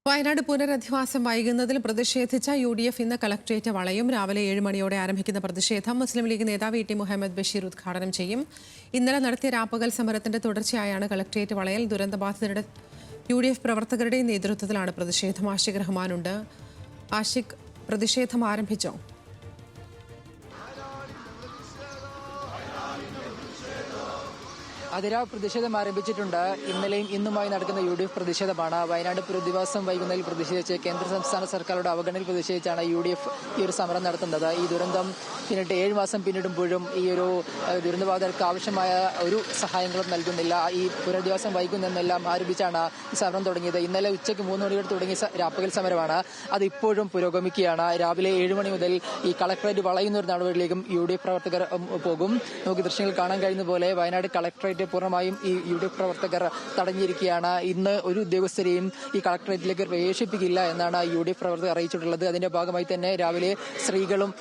വയനാട് പുനരധിവാസം വൈകുന്നതിൽ പ്രതിഷേധിച്ച UDF ഇന്ന് കളക്ട്രേറ്റ് വളയും. രാവിലെ 7 മണിയോടെ ആരംഭിക്കുന്ന പ്രതിഷേധം മുസ്ലിം ലീഗ് നേതാവ് ടി മുഹമ്മദ് ബഷീർ ഉദ്ഘാടനം ചെയ്യും. ഇന്നലെ നടത്തിയ രാപ്പകൽ സമരത്തിന്റെ തുടർച്ചയായാണ് കളക്ട്രേറ്റ് വളയൽ. ദുരന്തബാധിതരുടെ UDF പ്രവർത്തകരുടെ നേതൃത്വത്തിലാണ് പ്രതിഷേധം. ആഷിഖ് റഹ്മാനുണ്ട്. ആഷിഖ്, പ്രതിഷേധം ആരംഭിച്ചോ? അതിരാ പ്രതിഷേധം ആരംഭിച്ചിട്ടുണ്ട്. ഇന്നലെയും ഇന്നുമായി നടക്കുന്ന UDF പ്രതിഷേധമാണ്. വയനാട് പുനരധിവാസം വൈകുന്നതിൽ പ്രതിഷേധിച്ച് കേന്ദ്ര സംസ്ഥാന സർക്കാരുടെ അവഗണനയിൽ പ്രതിഷേധിച്ചാണ് UDF ഈ ഒരു സമരം നടത്തുന്നത്. ഈ ദുരന്തം പിന്നിട്ട് 7 മാസം പിന്നിടുമ്പോഴും ഈ ഒരു ദുരന്തബാധിതർക്ക് ആവശ്യമായ ഒരു സഹായങ്ങളും നൽകുന്നില്ല. ഈ പുനരധിവാസം വൈകുന്നെന്നെല്ലാം ആരംഭിച്ചാണ് ഈ സമരം തുടങ്ങിയത്. ഇന്നലെ ഉച്ചയ്ക്ക് 3 മണിയോടെ തുടങ്ങിയ രാപ്പകൽ സമരമാണ്. അത് ഇപ്പോഴും പുരോഗമിക്കുകയാണ്. രാവിലെ 7 മണി മുതൽ ഈ കളക്ടറേറ്റ് വളയുന്ന ഒരു നടപടിയിലേക്കും UDF പ്രവർത്തകർ പോകും. നമുക്ക് ദൃശ്യങ്ങൾ കാണാൻ കഴിയുന്ന പോലെ വയനാട് കളക്ടറേറ്റ് പൂർണ്ണമായും ഈ UDF പ്രവർത്തകർ തടഞ്ഞിരിക്കുകയാണ്. ഇന്ന് ഒരു ഉദ്യോഗസ്ഥരെയും ഈ കളക്ടറേറ്റിലേക്ക് പ്രവേശിപ്പിക്കില്ല എന്നാണ് UDF പ്രവർത്തകർ അറിയിച്ചിട്ടുള്ളത്. അതിന്റെ ഭാഗമായി തന്നെ രാവിലെ സ്ത്രീകളും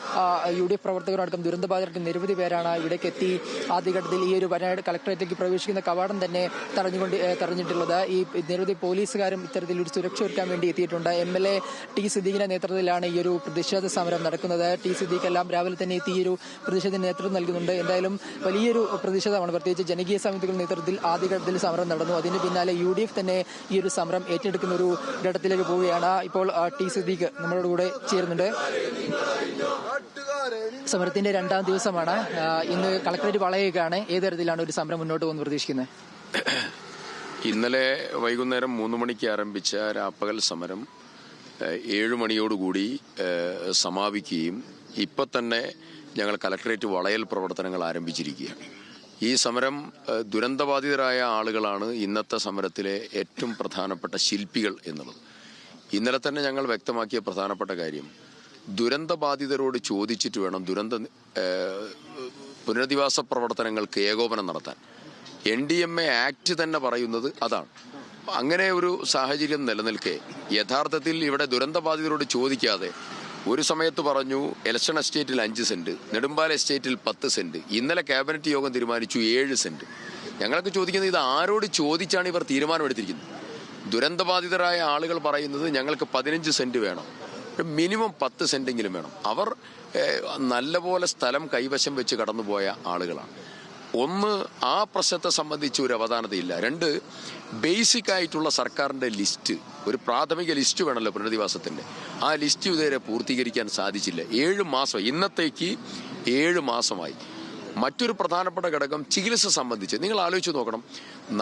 UDF പ്രവർത്തകരും അടക്കം ദുരന്തബാധിതർക്ക് നിരവധി പേരാണ് ഇവിടേക്ക് എത്തി ആദ്യഘട്ടത്തിൽ ഈ ഒരു വയനാട് കളക്ടറേറ്റിലേക്ക് പ്രവേശിക്കുന്ന കവാടം തന്നെ തടഞ്ഞിട്ടുള്ളത്. ഈ നിരവധി പോലീസുകാരും ഇത്തരത്തിൽ ഒരു സുരക്ഷ ഒരുക്കാൻ വേണ്ടി എത്തിയിട്ടുണ്ട്. MLA ടി സിദ്ദീഖിന്റെ നേതൃത്വത്തിലാണ് ഈ ഒരു പ്രതിഷേധ സമരം നടക്കുന്നത്. ടി സിദ്ദീഖ് എല്ലാം രാവിലെ തന്നെ എത്തി ഈ ഒരു പ്രതിഷേധത്തിന് നേതൃത്വം നൽകുന്നുണ്ട്. എന്തായാലും വലിയൊരു പ്രതിഷേധമാണ്. പ്രത്യേകിച്ച് ജനകീയ സമിതികളുടെ നേതൃത്വത്തിൽ ആദ്യഘട്ടത്തിൽ സമരം നടന്നു. അതിന് പിന്നാലെ UDF തന്നെ ഈ ഒരു സമരം ഏറ്റെടുക്കുന്ന ഒരു ഘട്ടത്തിലേക്ക് പോവുകയാണ്. ഇപ്പോൾ ടി സിദ്ദീഖ് നമ്മളോട് കൂടെ ചേരുന്നുണ്ട്. സമരത്തിന്റെ 2ാം ദിവസമാണ്. ഇന്ന് കളക്ടറേറ്റ് വളയുകയാണ്. ഏത് തരത്തിലാണ് ഒരു സമരം മുന്നോട്ട് പോകുന്നത് പ്രതീക്ഷിക്കുന്നത്? ഇന്നലെ വൈകുന്നേരം 3 മണിക്ക് ആരംഭിച്ച രാപ്പകൽ സമരം 7 മണിയോടുകൂടി സമാപിക്കുകയും ഇപ്പൊ തന്നെ ഞങ്ങൾ കളക്ടറേറ്റ് വളയൽ പ്രവർത്തനങ്ങൾ ആരംഭിച്ചിരിക്കുകയാണ്. ഈ സമരം ദുരന്തബാധിതരായ ആളുകളാണ് ഇന്നത്തെ സമരത്തിലെ ഏറ്റവും പ്രധാനപ്പെട്ട ശില്പികൾ എന്നുള്ളത്. ഇന്നലെ തന്നെ ഞങ്ങൾ വ്യക്തമാക്കിയ പ്രധാനപ്പെട്ട കാര്യം, ദുരന്തബാധിതരോട് ചോദിച്ചിട്ട് വേണം പുനരധിവാസ പ്രവർത്തനങ്ങൾക്ക് ഏകോപനം നടത്താൻ. NDMA ആക്ട് തന്നെ പറയുന്നത് അതാണ്. അങ്ങനെ ഒരു സാഹചര്യം നിലനിൽക്കെ യഥാർത്ഥത്തിൽ ഇവിടെ ദുരന്തബാധിതരോട് ചോദിക്കാതെ ഒരു സമയത്ത് പറഞ്ഞു ഇലക്ഷൻ എസ്റ്റേറ്റിൽ 5 സെന്റ്, നെടുമ്പാല എസ്റ്റേറ്റിൽ 10 സെന്റ്, ഇന്നലെ ക്യാബിനറ്റ് യോഗം തീരുമാനിച്ചു 7 സെന്റ്. ഞങ്ങൾക്ക് ചോദിക്കുന്നത്, ഇത് ആരോട് ചോദിച്ചാണ് ഇവർ തീരുമാനമെടുത്തിരിക്കുന്നത്? ദുരന്തബാധിതരായ ആളുകൾ പറയുന്നത് ഞങ്ങൾക്ക് 15 സെന്റ് വേണം, മിനിമം 10 സെന്റെങ്കിലും വേണം. അവർ നല്ലപോലെ സ്ഥലം കൈവശം വെച്ച് കടന്നുപോയ ആളുകളാണ്. ഒന്ന്, ആ പ്രശ്നത്തെ സംബന്ധിച്ച് ഒരു അവധാനതയില്ല. 2, ബേസിക് ആയിട്ടുള്ള സർക്കാരിന്റെ ലിസ്റ്റ്, ഒരു പ്രാഥമിക ലിസ്റ്റ് വേണമല്ലോ പുനരധിവാസത്തിന്റെ. ആ ലിസ്റ്റ് ഇതുവരെ പൂർത്തീകരിക്കാൻ സാധിച്ചില്ല. 7 മാസം, ഇന്നത്തേക്ക് 7 മാസമായി. മറ്റൊരു പ്രധാനപ്പെട്ട ഘടകം ചികിത്സ സംബന്ധിച്ച് നിങ്ങൾ ആലോചിച്ച് നോക്കണം.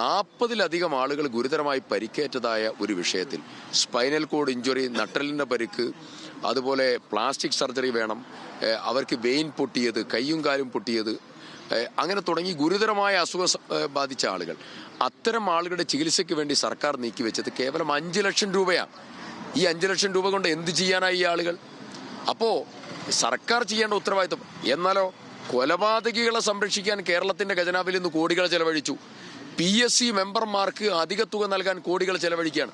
40-ലധികം ആളുകൾ ഗുരുതരമായി പരിക്കേറ്റതായ ഒരു വിഷയത്തിൽ സ്പൈനൽ കോഡ് ഇഞ്ചുറി, നട്ടലിന്റെ പരിക്ക്, അതുപോലെ പ്ലാസ്റ്റിക് സർജറി വേണം, അവർക്ക് വെയിൻ പൊട്ടിയത്, കയ്യും കാലും പൊട്ടിയത്, അങ്ങനെ തുടങ്ങി ഗുരുതരമായ അസുഖം ബാധിച്ച ആളുകൾ. അത്തരം ആളുകളുടെ ചികിത്സയ്ക്ക് വേണ്ടി സർക്കാർ നീക്കിവെച്ചത് കേവലം 5 ലക്ഷം രൂപയാണ്. ഈ 5 ലക്ഷം രൂപ കൊണ്ട് എന്ത് ചെയ്യാനായി ഈ ആളുകൾ? അപ്പോ സർക്കാർ ചെയ്യേണ്ട ഉത്തരവാദിത്വം. എന്നാലോ കൊലപാതകികളെ സംരക്ഷിക്കാൻ കേരളത്തിന്റെ ഖജനാവിൽ നിന്ന് കോടികൾ ചെലവഴിച്ചു. PSC മെമ്പർമാർക്ക് അധിക തുക നൽകാൻ കോടികൾ ചെലവഴിക്കുകയാണ്.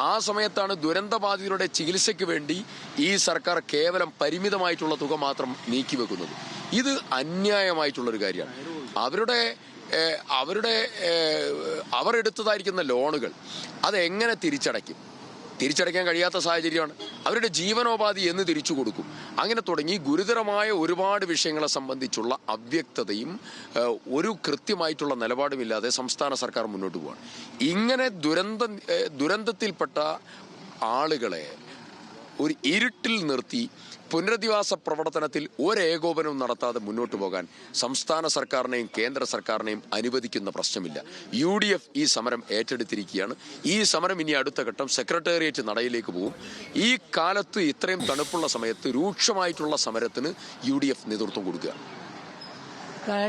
ആ സമയത്താണ് ദുരന്തബാധിതരുടെ ചികിത്സയ്ക്ക് വേണ്ടി ഈ സർക്കാർ കേവലം പരിമിതമായിട്ടുള്ള തുക മാത്രം നീക്കിവെക്കുന്നത്. ഇത് അന്യായമായിട്ടുള്ളൊരു കാര്യമാണ്. അവർ എടുത്തതായിരിക്കുന്ന ലോണുകൾ അതെങ്ങനെ തിരിച്ചടയ്ക്കാൻ കഴിയാത്ത സാഹചര്യമാണ്. അവരുടെ ജീവനോപാധി എന്ന് തിരിച്ചു കൊടുക്കും? അങ്ങനെ തുടങ്ങി ഗുരുതരമായ ഒരുപാട് വിഷയങ്ങളെ സംബന്ധിച്ചുള്ള അവ്യക്തതയും ഒരു കൃത്യമായിട്ടുള്ള നിലപാടുമില്ലാതെ സംസ്ഥാന സർക്കാർ മുന്നോട്ട് പോവാണ്. ഇങ്ങനെ ദുരന്തത്തിൽപ്പെട്ട ആളുകളെ ഒരു ഇരുട്ടിൽ നിർത്തി പുനരധിവാസ പ്രവർത്തനത്തിൽ ഒരേകോപനവും നടത്താതെ മുന്നോട്ട് പോകാൻ സംസ്ഥാന സർക്കാരിനെയും കേന്ദ്ര സർക്കാരിനെയും അനുവദിക്കുന്ന പ്രശ്നമില്ല. UDF ഈ സമരം ഏറ്റെടുത്തിരിക്കുകയാണ്. ഈ സമരം ഇനി അടുത്ത ഘട്ടം സെക്രട്ടേറിയറ്റ് നടയിലേക്ക് പോകും. ഈ കാലത്ത് ഇത്രയും തണുപ്പുള്ള സമയത്ത് രൂക്ഷമായിട്ടുള്ള സമരത്തിന് UDF നേതൃത്വം കൊടുക്കുക.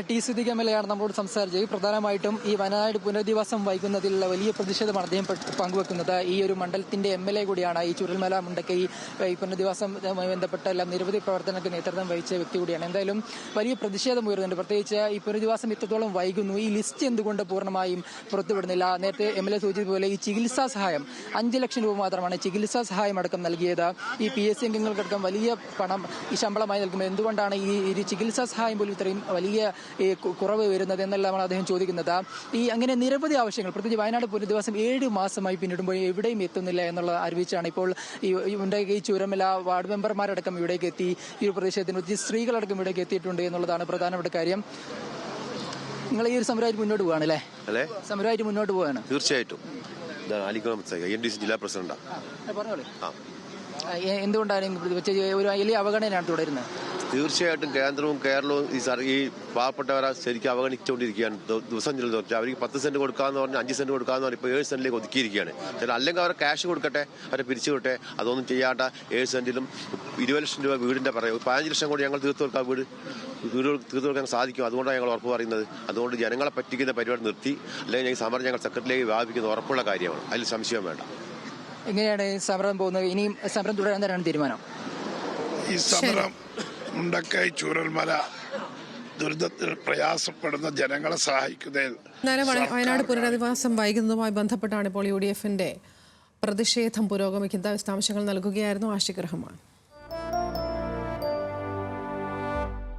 ടി സിദ്ദീഖ് MLA ആണ് നമ്മളോട് സംസാരിച്ചത്. പ്രധാനമായിട്ടും ഈ വയനാട് പുനരധിവാസം വൈകുന്നതിലുള്ള വലിയ പ്രതിഷേധമാണ് അദ്ദേഹം പങ്കുവെക്കുന്നത്. ഈ ഒരു മണ്ഡലത്തിന്റെ MLA കൂടിയാണ്. ഈ ചുരൽമല മുണ്ടക്കൈ ഈ പുനരധിവാസവുമായി ബന്ധപ്പെട്ട എല്ലാം നിരവധി പ്രവർത്തനങ്ങൾക്ക് നേതൃത്വം വഹിച്ച വ്യക്തി കൂടിയാണ്. എന്തായാലും വലിയ പ്രതിഷേധം ഉയരുന്നുണ്ട്. പ്രത്യേകിച്ച് ഈ പുനരധിവാസം ഇത്രത്തോളം വൈകുന്നു, ഈ ലിസ്റ്റ് എന്തുകൊണ്ട് പൂർണ്ണമായും പുറത്തുവിടുന്നില്ല? നേരത്തെ MLA സൂചിച്ചതുപോലെ ഈ ചികിത്സാ സഹായം 5 ലക്ഷം രൂപ മാത്രമാണ് ചികിത്സാ സഹായം അടക്കം നൽകിയത്. ഈ PSC അംഗങ്ങൾക്കടക്കം വലിയ പണം ഈ ശമ്പളമായി നൽകുമ്പോൾ എന്തുകൊണ്ടാണ് ഈ ചികിത്സാ സഹായം പോലും ഇത്രയും വലിയ ഈ കുറവ് വരുന്നത് എന്നെല്ലാമാണ് അദ്ദേഹം ചോദിക്കുന്നത്. ഈ അങ്ങനെ നിരവധി ആവശ്യങ്ങൾ, പ്രത്യേകിച്ച് വയനാട് പുനരധിവാസം 7 മാസമായി പിന്നിടുമ്പോൾ എവിടെയും എത്തുന്നില്ല എന്നുള്ള അറിയിച്ചാണ് ഇപ്പോൾ ഈ ചൂരമല വാർഡ് മെമ്പർമാരടക്കം ഇവിടേക്ക് എത്തി. ഈ ഒരു പ്രതിഷേധത്തിന് സ്ത്രീകളടക്കം ഇവിടേക്ക് എത്തിയിട്ടുണ്ട് എന്നുള്ളതാണ് പ്രധാനപ്പെട്ട കാര്യം. നിങ്ങൾ ഈ ഒരു സമരമായിട്ട് മുന്നോട്ട് പോവാണ് അല്ലേ? സമരമായിട്ട് മുന്നോട്ട് പോവാണ്. തീർച്ചയായിട്ടും. ജില്ലാ പ്രസിഡന്റാണ്. പറഞ്ഞോളൂ, എന്തുകൊണ്ടാണ് ഒരു വലിയ അവഗണനയാണ് തുടരുന്നത്? തീർച്ചയായിട്ടും കേന്ദ്രവും കേരളവും ഈ പാവപ്പെട്ടവരെ ശരിക്കും അവഗണിച്ചുകൊണ്ടിരിക്കുകയാണ്. ദിവസം ചിലത് അവർക്ക് 10 സെന്റ് കൊടുക്കാന്ന് പറഞ്ഞാൽ 5 സെന്റ് കൊടുക്കാന്ന് പറഞ്ഞാൽ ഇപ്പോൾ 7 സെന്റിലേക്ക് ഒതുക്കിയിരിക്കുകയാണ്. അല്ലെങ്കിൽ അവരെ ക്യാഷ് കൊടുക്കട്ടെ, അവരെ പിരിച്ചു വിട്ടെ. അതൊന്നും ചെയ്യാത്ത 7 സെന്റിലും 20 ലക്ഷം രൂപ വീടിന്റെ പറയും 15 ലക്ഷം കൂടി ഞങ്ങൾ തീർത്തു കൊടുക്കാം. വീട് തീർത്തു കൊടുക്കാൻ സാധിക്കും. അതുകൊണ്ടാണ് ഞങ്ങൾ ഉറപ്പ് പറയുന്നത്. അതുകൊണ്ട് ജനങ്ങളെ പറ്റിക്കുന്ന പരിപാടി നിർത്തി, അല്ലെങ്കിൽ സമരം ഞങ്ങൾ സെക്രട്ടറിയിലേക്ക് വ്യാപിക്കുന്ന ഉറപ്പുള്ള കാര്യമാണ്. അതിൽ സംശയം വേണ്ട. എങ്ങനെയാണ് സമരം പോകുന്നത്? ഇനിയും സമരം തുടരാൻ തന്നെയാണ് തീരുമാനം? ഈ സമരം മുണ്ടക്കൈ ചൂരൽമല ദുരിതത്തിൽ പ്രയാസപ്പെടുന്ന ജനങ്ങളെ സഹായിക്കുന്നതിൽ വയനാട് പുനരധിവാസം വൈകുന്നതുമായി ബന്ധപ്പെട്ടാണ് ഇപ്പോൾ UDF പ്രതിഷേധം പുരോഗമിക്കുന്നത്. വിശദാംശങ്ങൾ നൽകുകയായിരുന്നു ആഷിഖ് റഹ്മാൻ.